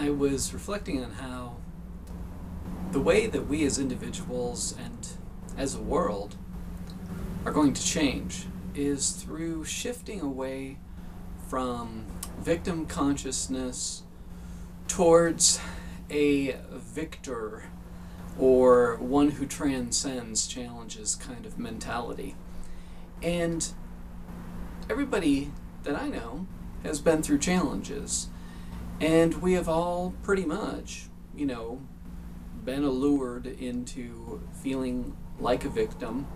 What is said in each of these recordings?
I was reflecting on how the way that we as individuals and as a world are going to change is through shifting away from victim consciousness towards a victor or one who transcends challenges kind of mentality. And everybody that I know has been through challenges, and we have all pretty much, been allured into feeling like a victim.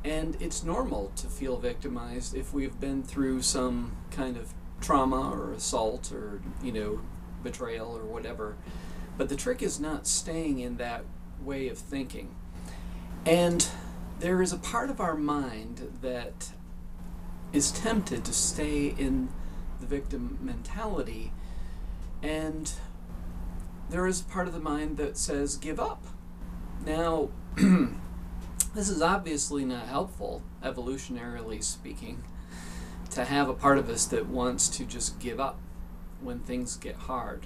And it's normal to feel victimized if we've been through some kind of trauma or assault or, betrayal or whatever. But the trick is not staying in that way of thinking. And there is a part of our mind that is tempted to stay in the victim mentality, and there is part of the mind that says give up. Now, this is obviously not helpful, evolutionarily speaking, to have a part of us that wants to just give up when things get hard.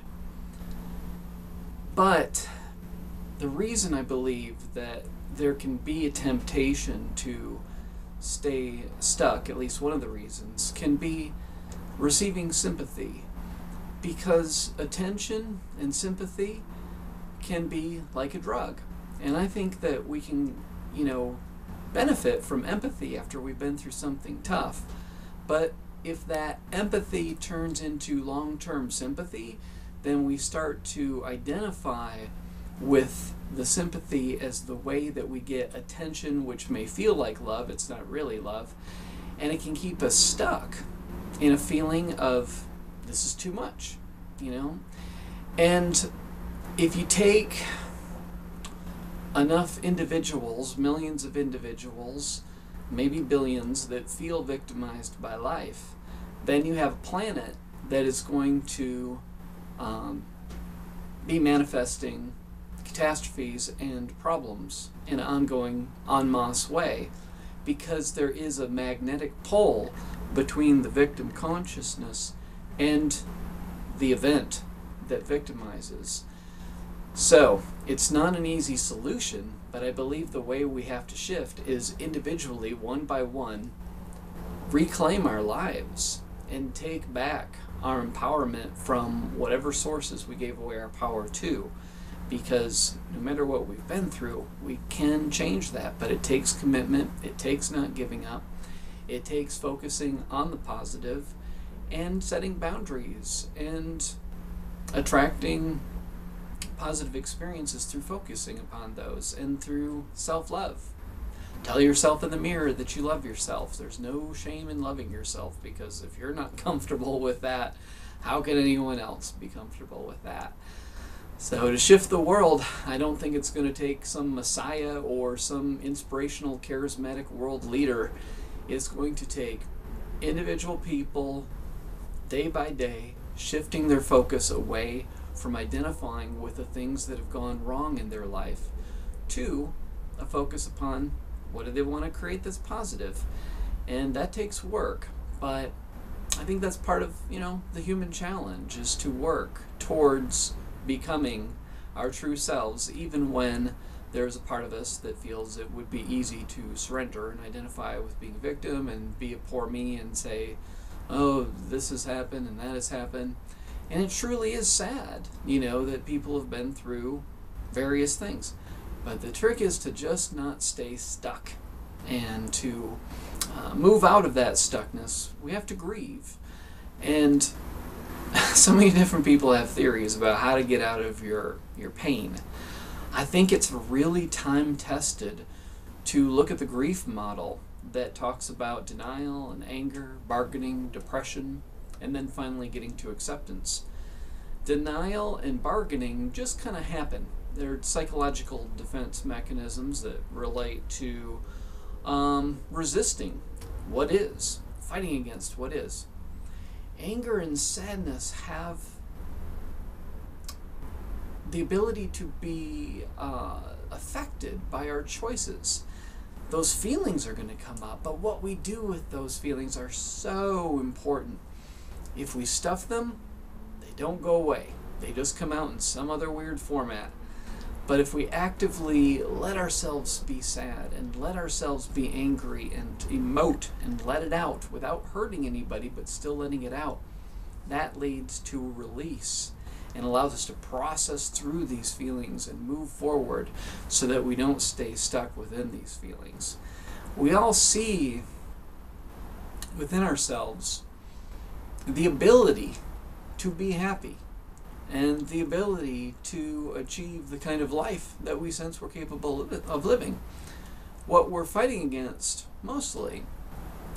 But the reason I believe that there can be a temptation to stay stuck, at least one of the reasons, can be receiving sympathy. Because attention and sympathy can be like a drug. And I think that we can, benefit from empathy after we've been through something tough. But if that empathy turns into long-term sympathy, then we start to identify with the sympathy as the way that we get attention, which may feel like love, it's not really love, and it can keep us stuck in a feeling of this is too much, And if you take enough individuals, millions of individuals, maybe billions, that feel victimized by life, then you have a planet that is going to be manifesting catastrophes and problems in an ongoing en masse way, because there is a magnetic pole between the victim consciousness and the event that victimizes. So it's not an easy solution, but I believe the way we have to shift is individually, one by one, reclaim our lives and take back our empowerment from whatever sources we gave away our power to. Because no matter what we've been through, we can change that. But it takes commitment, it takes not giving up, it takes focusing on the positive and setting boundaries and attracting positive experiences through focusing upon those and through self-love. Tell yourself in the mirror that you love yourself. There's no shame in loving yourself, because if you're not comfortable with that, how can anyone else be comfortable with that? So to shift the world, I don't think it's going to take some messiah or some inspirational, charismatic world leader. It's going to take individual people, day by day, shifting their focus away from identifying with the things that have gone wrong in their life to a focus upon what do they want to create that's positive. And that takes work, but I think that's part of, the human challenge, is to work towards becoming our true selves, even when there's a part of us that feels it would be easy to surrender and identify with being a victim and be a poor me and say, oh, this has happened and that has happened. And it truly is sad, that people have been through various things. But the trick is to just not stay stuck and to move out of that stuckness. We have to grieve. And so many different people have theories about how to get out of your pain. I think it's really time-tested to look at the grief model that talks about denial and anger, bargaining, depression, and then finally getting to acceptance. Denial and bargaining just kind of happen. They're psychological defense mechanisms that relate to resisting what is, fighting against what is. Anger and sadness have the ability to be affected by our choices. Those feelings are going to come up, but what we do with those feelings are so important. If we stuff them, they don't go away. They just come out in some other weird format. But if we actively let ourselves be sad and let ourselves be angry and emote and let it out without hurting anybody but still letting it out, that leads to a release and allows us to process through these feelings and move forward so that we don't stay stuck within these feelings. We all see within ourselves the ability to be happy and the ability to achieve the kind of life that we sense we're capable of living. What we're fighting against, mostly,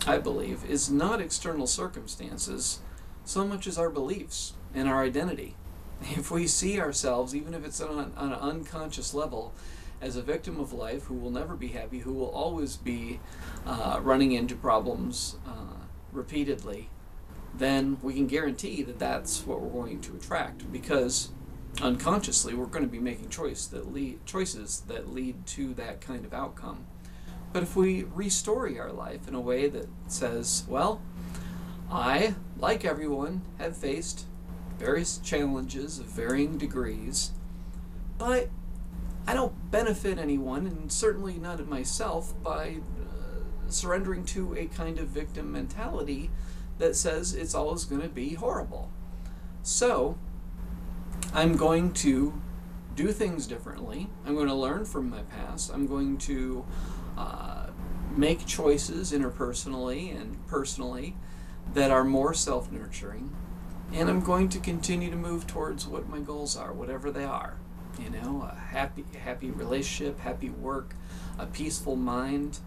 I believe, is not external circumstances so much as our beliefs and our identity. If we see ourselves, even if it's on an unconscious level, as a victim of life who will never be happy, who will always be running into problems repeatedly, then we can guarantee that that's what we're going to attract, because unconsciously we're going to be making choices that lead to that kind of outcome. But if we restory our life in a way that says, well, I, like everyone, have faced various challenges of varying degrees, but I don't benefit anyone, and certainly not myself, by surrendering to a kind of victim mentality that says it's always going to be horrible. So I'm going to do things differently. I'm going to learn from my past. I'm going to make choices interpersonally and personally that are more self-nurturing. And I'm going to continue to move towards what my goals are, whatever they are. You know, a happy relationship, happy work, a peaceful mind,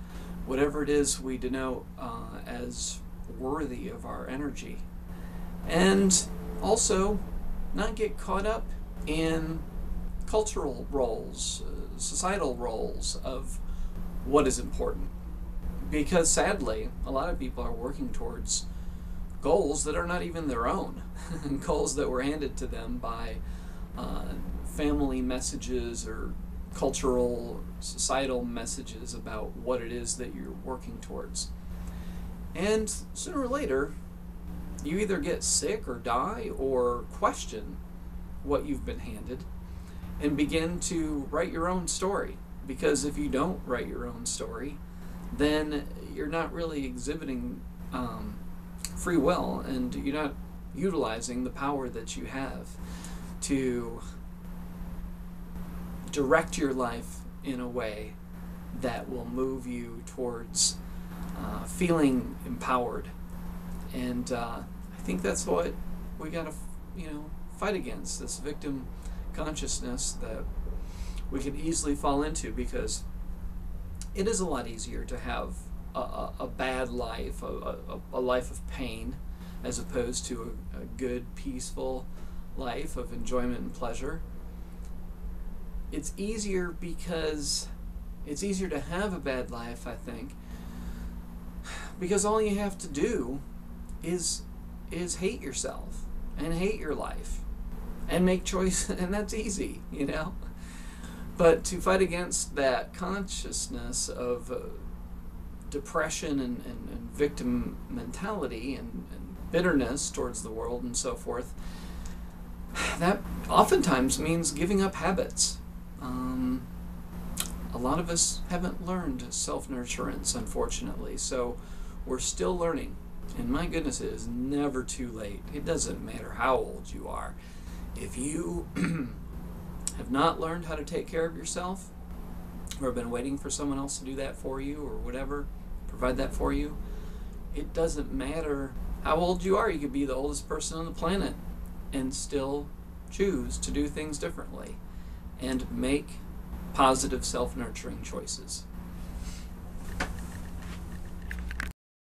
whatever it is we denote as worthy of our energy. And also not get caught up in cultural roles, societal roles of what is important. Because sadly, a lot of people are working towards goals that are not even their own, goals that were handed to them by family messages or cultural, societal messages about what it is that you're working towards. And sooner or later, you either get sick or die or question what you've been handed and begin to write your own story. Because if you don't write your own story, then you're not really exhibiting free will, and you're not utilizing the power that you have to direct your life in a way that will move you towards feeling empowered. And I think that's what we got to fight against, this victim consciousness that we can easily fall into, because it is a lot easier to have a bad life, a life of pain, as opposed to a good, peaceful life of enjoyment and pleasure. It's easier because it's easier to have a bad life, I think, because all you have to do is hate yourself and hate your life and make choices, and that's easy, But to fight against that consciousness of depression and victim mentality and bitterness towards the world and so forth, that oftentimes means giving up habits. A lot of us haven't learned self-nurturance, unfortunately, so we're still learning. And my goodness, it is never too late. It doesn't matter how old you are. If you have not learned how to take care of yourself, or have been waiting for someone else to do that for you, or whatever, provide that for you, it doesn't matter how old you are. You could be the oldest person on the planet and still choose to do things differently and make positive self-nurturing choices.